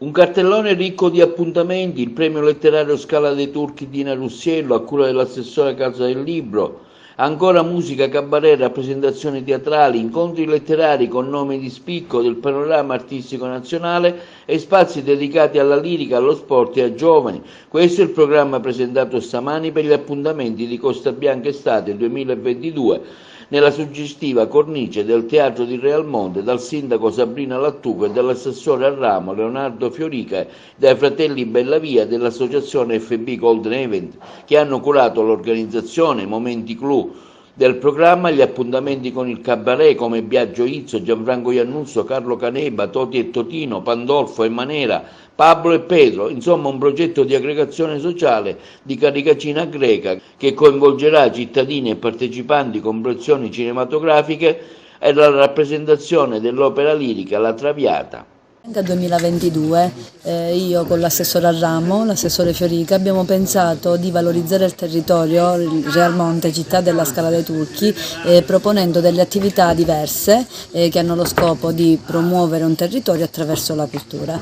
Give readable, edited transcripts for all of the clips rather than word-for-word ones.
Un cartellone ricco di appuntamenti, il premio letterario Scala dei Turchi di Ina Russiello a cura dell'assessore Casa del Libro, ancora musica, cabaret, rappresentazioni teatrali, incontri letterari con nomi di spicco del panorama artistico nazionale e spazi dedicati alla lirica, allo sport e ai giovani. Questo è il programma presentato stamani per gli appuntamenti di Costa Bianca Estate 2022 nella suggestiva cornice del Teatro di Realmonte dal sindaco Sabrina Lattuca e dall'assessore al ramo Leonardo Fiorica, dai fratelli Bellavia dell'associazione FB Golden Event, che hanno curato l'organizzazione, momenti clou del programma, gli appuntamenti con il cabaret come Biagio Izzo, Gianfranco Iannuzzo, Carlo Caneba, Toti e Totino, Pandolfo e Manera, Pablo e Pedro, insomma un progetto di aggregazione sociale di Caricacina Greca che coinvolgerà cittadini e partecipanti con proiezioni cinematografiche e la rappresentazione dell'opera lirica La Traviata. Anche 2022 io con l'assessore al ramo, l'assessore Fiorica, abbiamo pensato di valorizzare il territorio, il Realmonte, città della Scala dei Turchi, proponendo delle attività diverse che hanno lo scopo di promuovere un territorio attraverso la cultura,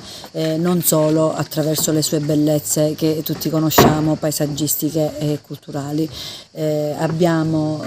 non solo attraverso le sue bellezze che tutti conosciamo, paesaggistiche e culturali. Abbiamo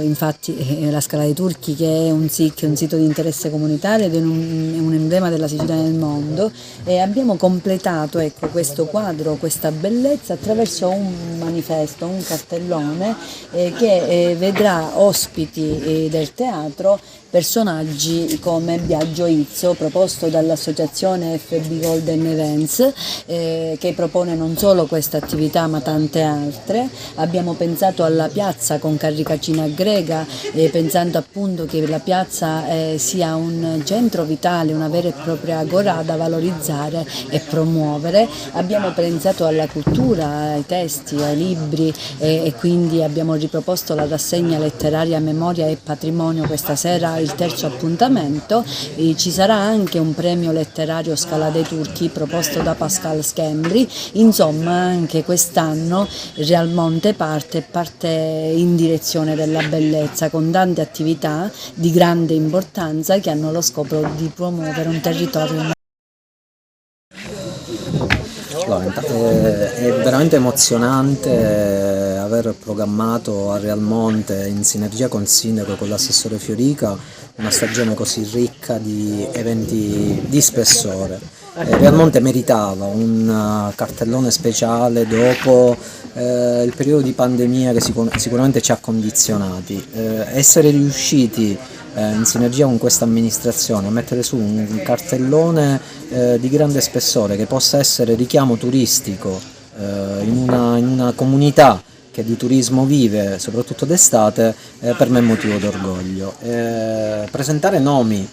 infatti la Scala dei Turchi, che è un SIC, un sito di interesse comunitario ed è un emblema della Sicilia nel mondo, e abbiamo completato, ecco, questo quadro, questa bellezza attraverso un manifesto, un cartellone che vedrà ospiti del teatro personaggi come Biagio Izzo, proposto dall'associazione FB Golden Events, che propone non solo questa attività ma tante altre. Abbiamo pensato alla piazza con Carricacina Greca, pensando appunto che la piazza sia un centro vitale, una vera e propria agora da valorizzare e promuovere. Abbiamo pensato alla cultura, ai testi, ai libri, e quindi abbiamo riproposto la rassegna letteraria Memoria e Patrimonio questa sera, il terzo appuntamento. Ci sarà anche un premio letterario Scala dei Turchi proposto da Pascal Schembri. Insomma, anche quest'anno Realmonte parte in direzione della bellezza, con tante attività di grande importanza che hanno lo scopo di promuovere un territorio. È veramente emozionante aver programmato a Realmonte, in sinergia con il sindaco e con l'assessore Fiorica, una stagione così ricca di eventi di spessore. Realmonte meritava un cartellone speciale dopo il periodo di pandemia che sicuramente ci ha condizionati. Essere riusciti in sinergia con questa amministrazione a mettere su un cartellone di grande spessore che possa essere richiamo turistico in una comunità che di turismo vive, soprattutto d'estate, per me è motivo d'orgoglio. Presentare nomi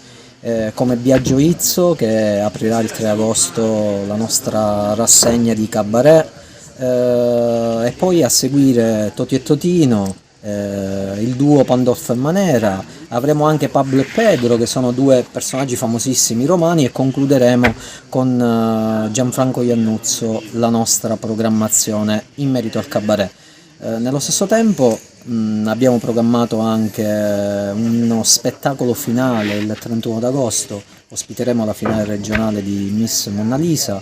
come Biagio Izzo, che aprirà il 3 agosto la nostra rassegna di cabaret, e poi a seguire Toti e Totino, il duo Pandolfo e Manera. Avremo anche Pablo e Pedro, che sono due personaggi famosissimi romani, e concluderemo con Gianfranco Iannuzzo la nostra programmazione in merito al cabaret. Nello stesso tempo abbiamo programmato anche uno spettacolo finale il 31 d'agosto, ospiteremo la finale regionale di Miss Monna Lisa,